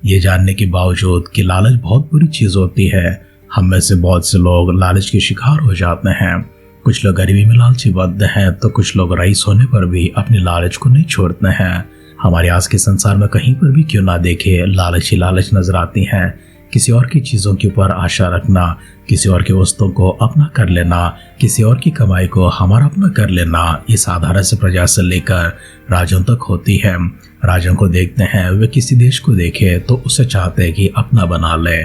ये जानने के बावजूद कि लालच बहुत बुरी चीज होती है, हम में से बहुत से लोग लालच के शिकार हो जाते हैं। कुछ लोग गरीबी में लालची बनते हैं तो कुछ लोग रईस होने पर भी अपने लालच को नहीं छोड़ते हैं। हमारे आज के संसार में कहीं पर भी क्यों ना देखे, लालच ही लालच नजर आती हैं। किसी और की चीज़ों के ऊपर आशा रखना, किसी और के वस्तुओं को अपना कर लेना, किसी और की कमाई को हमारा अपना कर लेना, ये साधारण से प्रजा से लेकर राजों तक होती है। राजों को देखते हैं, वे किसी देश को देखे तो उसे चाहते हैं कि अपना बना ले।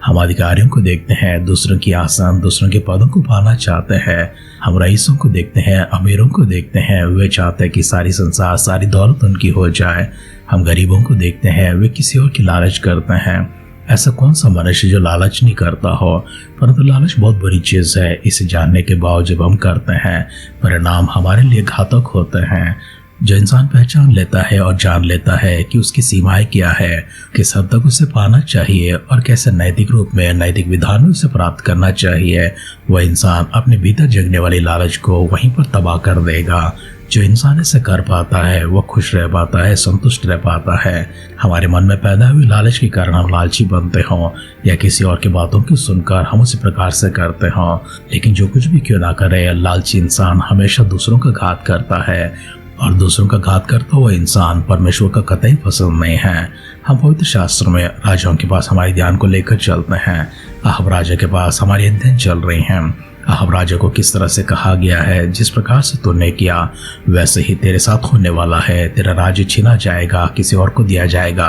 हम अधिकारियों को देखते हैं, दूसरों की आसन, दूसरों के पदों को पाना चाहते हैं। हम रईसों को देखते हैं, अमीरों को देखते हैं, वे चाहते हैं कि सारी संसार, सारी दौलत उनकी हो जाए। हम गरीबों को देखते हैं, वे किसी और की लालच करते हैं। ऐसा कौन सा मनुष्य जो लालच नहीं करता हो, परंतु लालच बहुत बुरी चीज़ है। इसे जानने के बावजूद हम करते हैं, परिणाम हमारे लिए घातक होते हैं। जो इंसान पहचान लेता है और जान लेता है कि उसकी सीमाएं क्या है, किस हद तक उसे पाना चाहिए और कैसे नैतिक रूप में, नैतिक विधान में उसे प्राप्त करना चाहिए, वह इंसान अपने भीतर जगने वाली लालच को वहीं पर तबाह कर देगा। जो इंसान इसे कर पाता है वह खुश रह पाता है, संतुष्ट रह पाता है। हमारे मन में पैदा हुई लालच के कारण हम लालची बनते हों या किसी और की बातों को सुनकर हम उसी प्रकार से करते हों, लेकिन जो कुछ भी क्यों ना करे, लालची इंसान हमेशा दूसरों का घात करता है और दूसरों का घात करता हुआ इंसान परमेश्वर का कतई पसंद नहीं है। हम पवित्र शास्त्र में राजाओं के पास हमारे ध्यान को लेकर चलते हैं। अहब राजा के पास हमारे अध्ययन चल रही हैं। अहब राजा को किस तरह से कहा गया है, जिस प्रकार से तूने किया वैसे ही तेरे साथ होने वाला है। तेरा राज्य छीना जाएगा, किसी और को दिया जाएगा।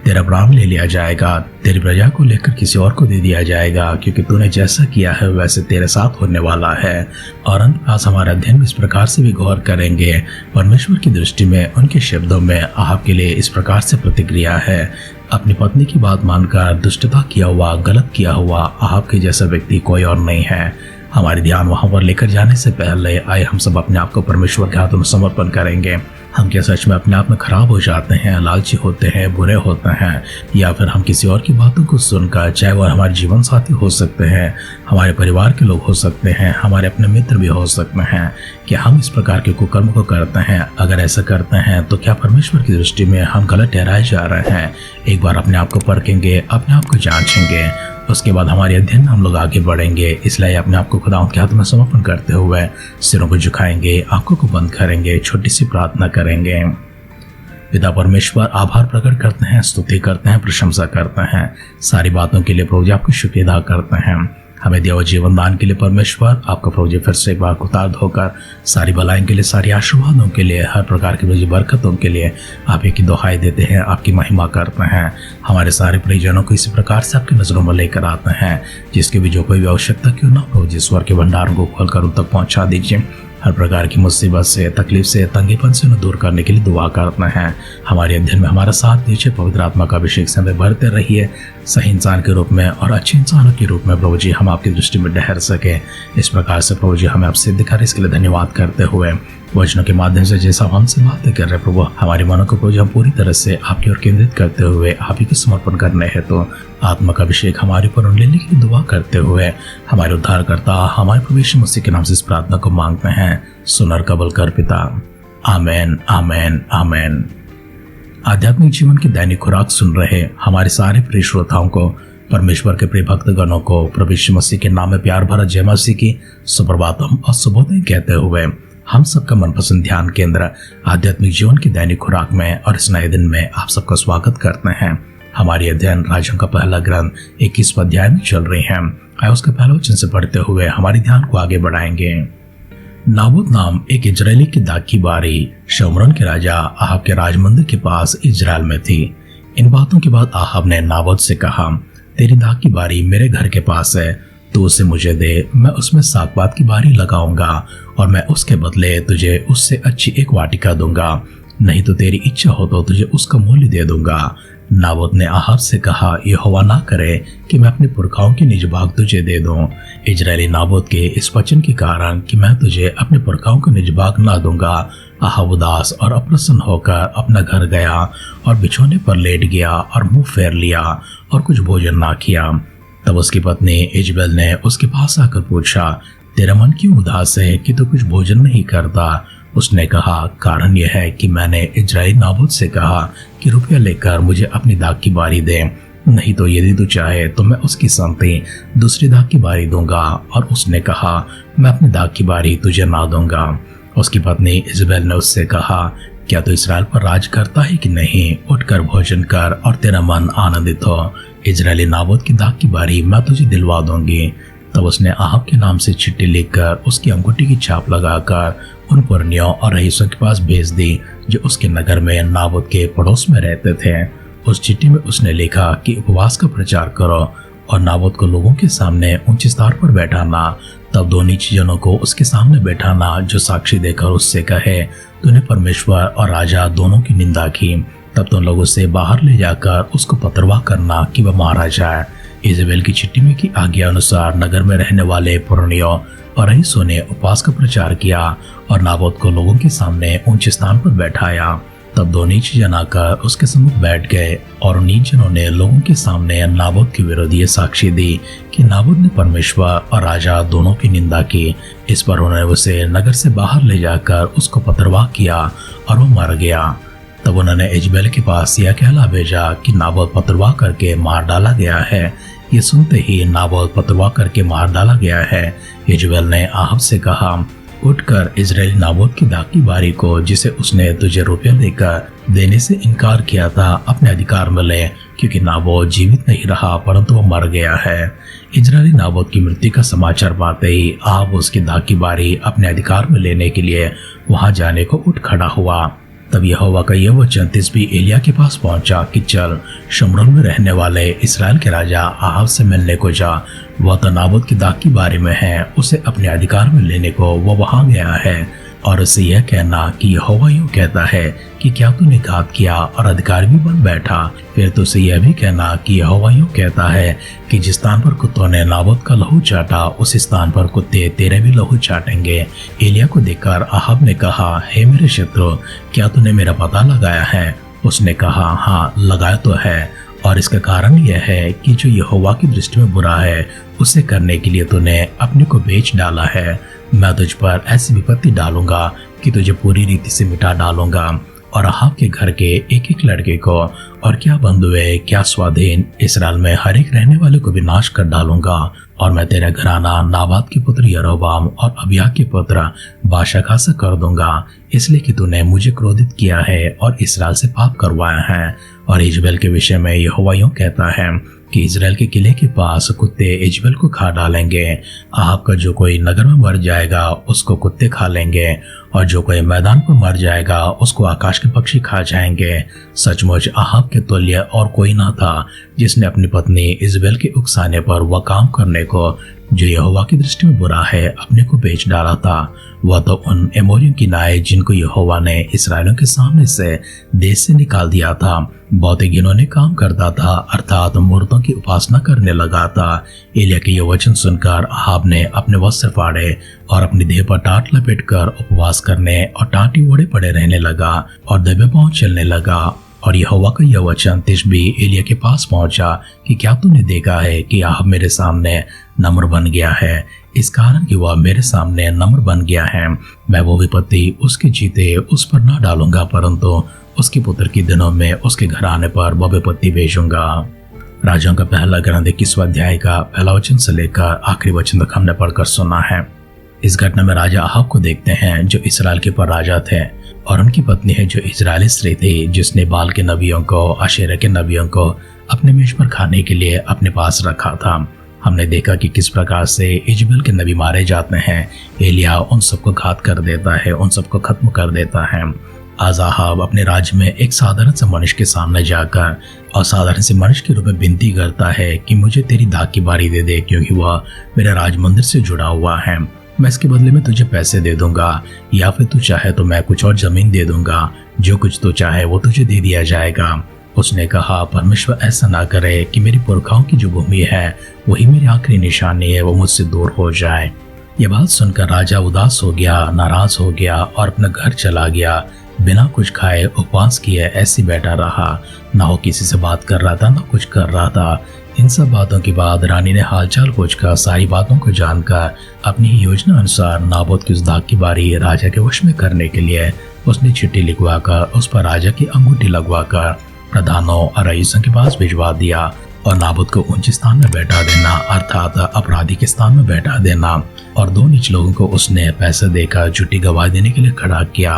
तेरा प्राण ले लिया जाएगा, तेरी प्रजा को लेकर किसी और को दे दिया जाएगा, क्योंकि तूने जैसा किया है वैसे तेरे साथ होने वाला है। और अंत आज हमारा अध्ययन इस प्रकार से भी गौर करेंगे। परमेश्वर की दृष्टि में, उनके शब्दों में अहाब के लिए इस प्रकार से प्रतिक्रिया है। अपनी पत्नी की बात मानकर दुष्टता किया हुआ, गलत किया हुआ अहाब के जैसा व्यक्ति कोई और नहीं है। हमारे ध्यान वहां पर लेकर जाने से पहले आए हम सब अपने आप को परमेश्वर के हाथों में समर्पण करेंगे। हम क्या सच में अपने आप में खराब हो जाते हैं, लालची होते हैं, बुरे होते हैं, या फिर हम किसी और की बातों को सुनकर, चाहे वह हमारे जीवन साथी हो सकते हैं, हमारे परिवार के लोग हो सकते हैं, हमारे अपने मित्र भी हो सकते हैं, क्या हम इस प्रकार के कुकर्म को करते हैं? अगर ऐसा करते हैं तो क्या परमेश्वर की दृष्टि में हम गलत ठहराए जा रहे हैं? एक बार अपने आप को परखेंगे, अपने आप को जांचेंगे, उसके बाद हमारे अध्ययन में हम लोग आगे बढ़ेंगे। इसलिए अपने आप को खुदावंद के हाथ में समर्पण करते हुए सिरों को झुकाएंगे, आंखों को बंद करेंगे, छोटी सी प्रार्थना करेंगे। पिता परमेश्वर, आभार प्रकट करते हैं, स्तुति करते हैं, प्रशंसा करते हैं, सारी बातों के लिए प्रभु जी आपको शुक्रिया अदा करते हैं। हमें दिया हुआ जीवन दान के लिए परमेश्वर आपका प्रभु जी फिर से एक बार कृतज्ञ होकर सारी भलाइयों के लिए, सारी आशीर्वादों के लिए, हर प्रकार की मुझे बरकतों के लिए आप एक ही दुहाई देते हैं, आपकी महिमा करते हैं। हमारे सारे परिजनों को इसी प्रकार से आपकी नजरों में लेकर आते हैं, जिसके भी जो कोई भी आवश्यकता क्यों ना हो, जिस स्वर के भंडारों को खोलकर उन तक पहुंचा दीजिए। हर प्रकार की मुसीबत से, तकलीफ से, तंगीपन से उन्हें दूर करने के लिए दुआ करते हैं। हमारे अध्ययन में हमारा साथ दीजिए, पवित्र आत्मा का अभिषेक से हमें भरते रहिए। सही इंसान के रूप में और अच्छे इंसानों के रूप में प्रभु जी हम आपकी दृष्टि में ठहर सके। इस प्रकार से प्रभु जी हमें आप सिद्ध करें, इसके लिए धन्यवाद करते हुए वचनों के माध्यम से जैसा हमसे बातें कर रहे प्रभु, हमारे मनों को प्रभु जी हम पूरी तरह से आपकी ओर केंद्रित करते हुए आप ही को समर्पण करने हैं। तो आत्मा का अभिषेक हमारे ऊपर लेने की दुआ करते हुए हमारे उद्धारकर्ता हमारे प्रभु यीशु मसीह के नाम से इस प्रार्थना को मांगते हैं। सुनर कबूल कर पिता। आमेन, आमेन, आमेन। आध्यात्मिक जीवन की दैनिक खुराक सुन रहे हमारे सारे प्रिय श्रोताओं को, परमेश्वर के प्रिय भक्तगणों को प्रभु यीशु मसीह के नाम में प्यार भरा जय मसीह की सुप्रभातम और शुभोदय कहते हुए हम सबका मनपसंद ध्यान केंद्र आध्यात्मिक जीवन की दैनिक खुराक में और इस नए दिन में आप सबका स्वागत करते हैं। हमारी अध्ययन राजों का पहला ग्रंथ 21 अध्याय में चल रही है। आइए उसका पहला वचन से पढ़ते हुए हमारे ध्यान को आगे बढ़ाएंगे। नाबोत नाम एक इजरायली की दाख की बारी शमरोन के राजा आहाब के राजमंदिर के पास इजराइल में थी। इन बातों के बाद आहाब ने नाबोत से कहा, तेरी दाख की बारी मेरे घर के पास है, तू उसे मुझे दे, मैं उसमें सागपात की बारी लगाऊंगा और मैं उसके बदले तुझे उससे अच्छी एक वाटिका दूंगा, नहीं तो तेरी इच्छा हो तो तुझे उसका मूल्य दे दूंगा। नाबोत ने आहाब से कहा, यहोवा ना करे कि मैं अपने पुरखाओं की निज भाग तुझे दे दूं। इजरायली नाबोत के इस वचन के कारण कि मैं तुझे अपने पुरखाओं का निज भाग ना दूंगा, आहाब उदास और अप्रसन्न होकर अपना घर गया और बिछौने पर लेट गया और मुंह फेर लिया और कुछ भोजन ना किया। तब उसकी पत्नी इजबेल ने उसके पास आकर पूछा, तेरा मन क्यों उदास है कि तू कुछ भोजन नहीं करता? उसने कहा, कारण यह है कि मैंने इजराइल नाबोत से कहा कि रुपया लेकर मुझे अपनी दाग की बारी दे, नहीं तो यदि तू चाहे तो मैं उसकी संगति दूसरी दाग की बारी दूंगा। और उसने कहा, मैं अपनी दाग की बारी तुझे ना दूंगा। उसकी पत्नी इजबेल ने उससे कहा, क्या तू इसराइल पर राज करता है कि नहीं? उठकर भोजन कर और तेरा मन आनंदित हो। इजरायली नाबोत की दाग की बारी मैं तुझे दिलवा दूंगी। तब उसने आहब के नाम से चिट्ठी लिखकर उसकी अंगूठी की छाप लगाकर उन पुरनियों और रईसों के पास भेज दी जो उसके नगर में नाबोत के पड़ोस में रहते थे। उस चिट्ठी में उसने लिखा कि उपवास का प्रचार करो और नाबोत को लोगों के सामने ऊंचे स्थान पर बैठाना। तब दो नीच जनों को उसके सामने बैठाना जो साक्षी देकर उससे कहे, तूने परमेश्वर और राजा दोनों की निंदा की। तब तुम लोग उसे बाहर ले जाकर उसको पतरवाह करना कि वह मारा जाए। इजबेल की चिट्ठी में की आज्ञा अनुसार नगर में रहने वाले पुरनियों और रईसों ने उपवास का प्रचार किया और नाबोत को लोगों के सामने ऊंचे स्थान पर बैठाया। तब दो नीच जन आकर उसके सम्मुख बैठ गए और नीच जनों ने लोगों के सामने नाबोत के विरुद्ध ये साक्षी दी कि नाबोत ने परमेश्वर और राजा दोनों की निंदा की। इस पर उन्होंने उसे नगर से बाहर ले जाकर उसको पतरवाह किया और वो मर गया। तब उन्होंने इजबेल के पास यह कहला भेजा कि नाबोत पतरवाह करके मार डाला गया है। ये सुनते ही नाबोत पतरवाह करके मार डाला गया है। इजबेल ने आहब से कहा, उठकर इजरायली नाबोत की दाग की बारी को, जिसे उसने तुझे रुपया देकर देने से इनकार किया था, अपने अधिकार में ले, क्योंकि नाबोत जीवित नहीं रहा परंतु वो मर गया है। इजरायली नाबोत की मृत्यु का समाचार पाते ही आहब उसकी दाग की बारी अपने अधिकार में लेने के लिए वहां जाने को उठ खड़ा हुआ। तब यहोवा का यह वचन तिशबी एलिय्याह के पास पहुंचा कि चल, शमरोन में रहने वाले इस्राएल के राजा आहब से मिलने को जा। वह तो नाबोत की दाग की बारे में है, उसे अपने अधिकार में लेने को वह वहां गया है। और उसे यह कहना कि यहोवा यूं कहता है कि क्या तूने घात किया और अधिकार भी बन बैठा? फिर तो उसे यह भी कहना कि यहोवा यूं कहता है कि जिस स्थान पर कुत्तों ने नाबोत का लहू चाटा, उस स्थान पर कुत्ते तेरे भी लहू चाटेंगे। एलिय्याह को देखकर आहब ने कहा, हे मेरे शत्रु, क्या तूने मेरा पता लगाया है? उसने कहा, हाँ, लगाया तो है, और इसका कारण यह है कि जो यहोवा की दृष्टि में बुरा है उसे करने के लिए तूने अपने को बेच डाला है। मैं तुझ पर ऐसी विपत्ति डालूंगा कि तुझे पूरी रीति से मिटा डालूंगा और आहब के घर के एक एक लड़के को, और क्या बंधुए क्या स्वाधीन, इस्राएल में हर एक रहने वाले को विनाश कर डालूंगा। और मैं तेरा घराना नाबात के पुत्र यरोबाम और अबिय्याह के पुत्र बाशा का सा कर दूंगा, इसलिए कि तूने मुझे क्रोधित किया है और इस्राएल से पाप करवाया है। और इजबेल के विषय में यहोवा यूं कहता है कि इजराइल के किले के पास कुत्ते इजबेल को खा डालेंगे। आहब का जो कोई नगर में मर जाएगा उसको कुत्ते खा लेंगे, और जो कोई मैदान पर मर जाएगा उसको आकाश के पक्षी खा जाएंगे। सचमुच आहब के तुल्य और कोई ना था जिसने अपनी पत्नी इजबेल के उकसाने पर वह काम करने को, जो यहोवा की दृष्टि में बुरा है, अपने को बेच डाला था। वह तो उन एमोरियों की नाय जिनको यहोवा ने इस्राएलियों के सामने से देश से निकाल दिया था, बहुत ही घिनौने काम करता था, अर्थात मूर्तों की उपासना करने लगा था। एलिय्याह के ये वचन सुनकर आहब ने अपने वस्त्र फाड़े और अपनी देह पर टाट लपेटकर उपवास करने और टाटी ओढ़े पड़े रहने लगा और दबे पांव चलने लगा। और यहोवा का यह वचन तिशबी एलिय्याह के पास पहुंचा कि क्या तूने देखा है कि आहब मेरे सामने नम्र बन गया है? इस कारण कि वह मेरे सामने नम्र बन गया है, मैं वो विपत्ति उसके जीते उस पर न डालूंगा, परंतु उसके पुत्र के दिनों में उसके घराने पर वह विपत्ति भेजूंगा। राजाओं का पहला ग्रंथ 21वां अध्याय का पहला वचन से लेकर आखिरी वचन तक हमने पढ़कर सुना है। इस घटना में राजा आहब को देखते हैं जो इस्राएल के पर राजा थे, और उनकी पत्नी है जो इजरायली स्त्री थी, जिसने बाल के नबियों को, अशेरा के नबियों को अपने मेज पर खाने के लिए अपने पास रखा था। हमने देखा कि किस प्रकार से इजबेल के नबी मारे जाते हैं। एलिय्याह उन सबको घात कर देता है, उन सबको खत्म कर देता है। आज आहब अपने राज्य में एक साधारण से मनुष्य के सामने जाकर और साधारण से मनुष्य के रूप में विनती करता है कि मुझे तेरी दाग की बारी दे दे, क्योंकि वह मेरे राज मंदिर से जुड़ा हुआ है। मैं इसके बदले में तुझे पैसे दे दूंगा, या फिर तू चाहे तो मैं कुछ और जमीन दे दूंगा, जो कुछ तू चाहे वो तुझे दे दिया जाएगा। उसने कहा, परमेश्वर ऐसा ना करे कि मेरी पुरखाओं की जो भूमि है वही मेरी आखिरी निशानी है, वो मुझसे दूर हो जाए। ये बात सुनकर राजा उदास हो गया, नाराज हो गया और अपना घर चला गया। बिना कुछ खाए उपवास किए ऐसे बैठा रहा, ना वो किसी से बात कर रहा था ना कुछ कर रहा था। इन सब बातों के बाद रानी ने हालचाल पूछकर सारी बातों को जानकर अपनी योजना अनुसार नाबोत की उस दाग की बारी राजा के वश में करने के लिए उसने चिट्ठी लिखवाकर उस पर राजा की अंगूठी लगवाकर प्रधानों और रईसों के पास भिजवा दिया और नाबोत को ऊंचे स्थान में बैठा देना अर्थात अपराधी के स्थान में बैठा देना। और दो नीच लोगों को उसने पैसे देकर झूठी गवाही देने के लिए खड़ा किया।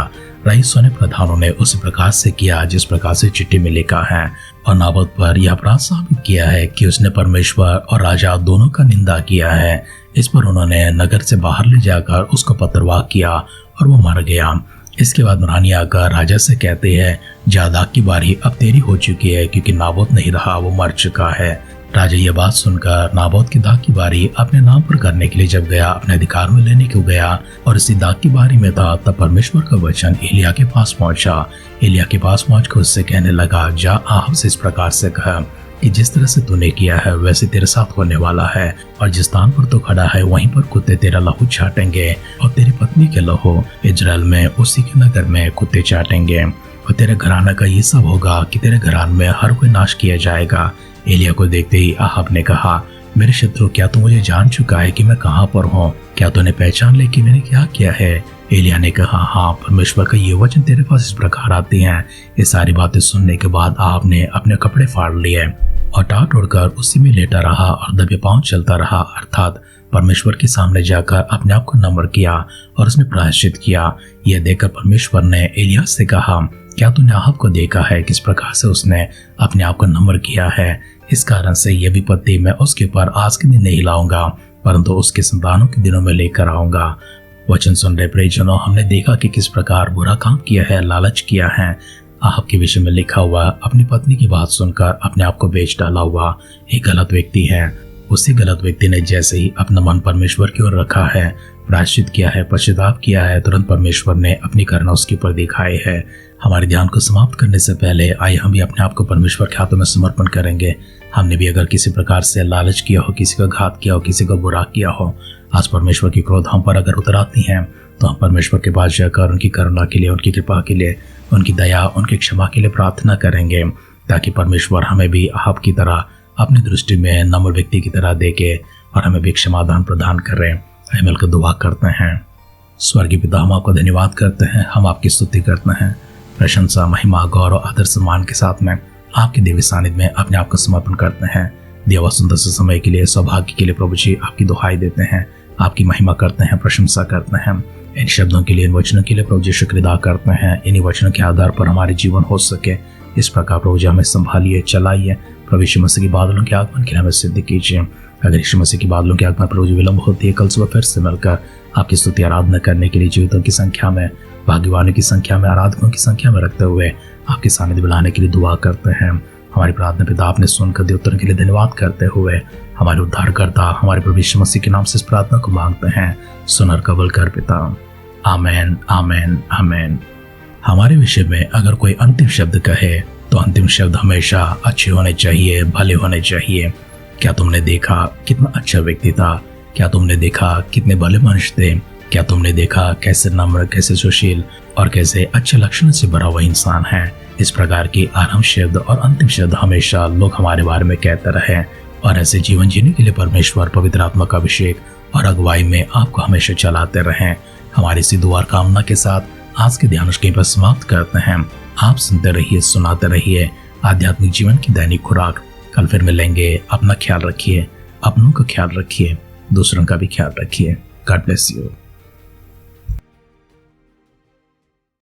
रईसों ने प्रधानों ने उसी प्रकार से किया जिस प्रकार से चिट्ठी में लिखा है और नाबोत पर यह अपराध साबित किया है कि उसने परमेश्वर और राजा दोनों का निंदा किया है। इस पर उन्होंने नगर से बाहर ले जाकर उसको पत्रवाह किया और वो मर गया। इसके बाद रानी आकर राजा से कहते हैं, जायदाद की बारी अब तेरी हो चुकी है क्योंकि नाबोत नहीं रहा, वो मर चुका है। राजा ये बात सुनकर नाबोत की दाग की बारी अपने नाम पर करने के लिए जब गया, अपने अधिकार में लेने को गया और इसी दाग की बारी में था, तब परमेश्वर का वचन एलिया के पास पहुंचा। एलिया के पास पहुंचकर उससे कहने लगा, जा आहब से इस प्रकार से कहा कि जिस तरह से तूने किया है वैसे तेरे साथ होने वाला है, और जिस स्थान पर तू खड़ा है वहीं पर कुत्ते तेरा लहू चाटेंगे और तेरी पत्नी के लहू इजराइल में उसी के नगर में कुत्ते चाटेंगे। और तेरे घराना का ये सब होगा कि तेरे घरान में हर कोई नाश किया जाएगा। एलिया को देखते ही आहब ने कहा, मेरे शत्रु, क्या तू मुझे जान चुका है कि मैं कहाँ पर हूँ? क्या तूने पहचान ले कि मैंने क्या किया है? एलिया ने कहा, हाँ, परमेश्वर का ये वचन तेरे पास इस प्रकार आते हैं। ये सारी बातें सुनने के बाद आहब ने अपने कपड़े फाड़ लिए और टाट उड़कर उसी में लेटा रहा और दबे पांव चलता रहा अर्थात परमेश्वर के सामने जाकर अपने आप को नम्र किया और उसने प्रायश्चित किया। यह देखकर परमेश्वर ने एलिया से कहा, क्या तूने आहब को देखा है किस प्रकार से उसने अपने आप को नम्र किया है? इस कारण से यह विपत्ति मैं उसके ऊपर आज के दिन नहीं लाऊंगा, परंतु उसके संतानों के दिनों में लेकर आऊंगा। वचन सुन रहे प्रियजनों, हमने देखा कि किस प्रकार बुरा काम किया है, लालच किया है। आहब के विषय में लिखा हुआ अपनी पत्नी की बात सुनकर अपने आप को बेच डाला हुआ एक गलत व्यक्ति है। उसी गलत व्यक्ति ने जैसे ही अपना मन परमेश्वर की ओर रखा है, प्रायश्चित किया है, पश्चाताप किया है, तुरंत परमेश्वर ने अपनी करुणा उसके ऊपर दिखाई है। हमारे ध्यान को समाप्त करने से पहले आइए हम भी अपने आप को परमेश्वर के हाथों में समर्पण करेंगे। हमने भी अगर किसी प्रकार से लालच किया हो, किसी का घात किया हो, किसी को बुरा किया हो, आज परमेश्वर की क्रोध हम पर अगर उतर आती है तो हम परमेश्वर के पास जाकर उनकी करुणा के लिए, उनकी कृपा के लिए, उनकी दया, उनकी क्षमा के लिए प्रार्थना करेंगे, ताकि परमेश्वर हमें भी आहब की तरह अपनी दृष्टि में नम्र व्यक्ति की तरह देखे और हमें भी क्षमादान प्रदान करें। आइए मिलकर दुआ करते हैं। स्वर्गीय पिता, हम आपको धन्यवाद करते हैं, हम आपकी स्तुति करते हैं। प्रशंसा, महिमा, गौरव, आदर, सम्मान के साथ में आपके दिव्य सानिध्य में अपने आप को समर्पण करते हैं। दिया सुंदर से समय के लिए, सौभाग्य के लिए प्रभु जी आपकी दुहाई देते हैं, आपकी महिमा करते हैं, प्रशंसा करते हैं। इन शब्दों के लिए, इन वचनों के लिए प्रभु जी शुक्र अदा करते हैं। इन्हीं वचनों के आधार पर हमारे जीवन हो सके, इस प्रकार प्रभु जी हमें संभालिए, चलाइए। प्रभु यीशु मसीह के बादलों के आगमन के लिए हमें सिद्ध कीजिए। अगर यीशु मसीह के बादलों के आगमन प्रभु जी विलंब होती है, कल सुबह फिर से मिलकर आपकी स्तुति आराधना करने के लिए जीवितों की संख्या में, भाग्यवानों की संख्या में, आराधकों की संख्या में रखते हुए आपके सानिध्य बुलाने के लिए दुआ करते हैं। हमारी प्रार्थना पिता आपने सुनकर दिए उत्तर के लिए धन्यवाद करते हुए हमारे उद्धारकर्ता हमारे प्रभु यीशु मसीह के नाम से इस प्रार्थना को मांगते हैं। सुनर कबूल कर पिता। आमेन, आमेन, आमेन। हमारे विषय में अगर कोई अंतिम शब्द कहे तो अंतिम शब्द हमेशा अच्छे होने चाहिए, भले होने चाहिए। क्या तुमने देखा कितना अच्छा व्यक्ति था? क्या तुमने देखा कितने भले मनुष्य थे? क्या तुमने देखा कैसे नम्र, कैसे सुशील और कैसे अच्छे लक्षण से भरा हुआ इंसान है? इस प्रकार की आरंभ शब्द और अंतिम शब्द हमेशा लोग हमारे बारे में कहते रहे और ऐसे जीवन जीने के लिए परमेश्वर पवित्र आत्मा का अभिषेक और अगुवाई में आपको हमेशा चलाते रहें। हमारी इसी दुआ कामना के साथ आज के ध्यान कहीं पर समाप्त करते हैं। आप सुनते रहिए, सुनाते रहिए आध्यात्मिक जीवन की दैनिक खुराक। कल फिर मिलेंगे। अपना ख्याल रखिए, अपनों का ख्याल रखिए, दूसरों का भी ख्याल रखिए। God bless you.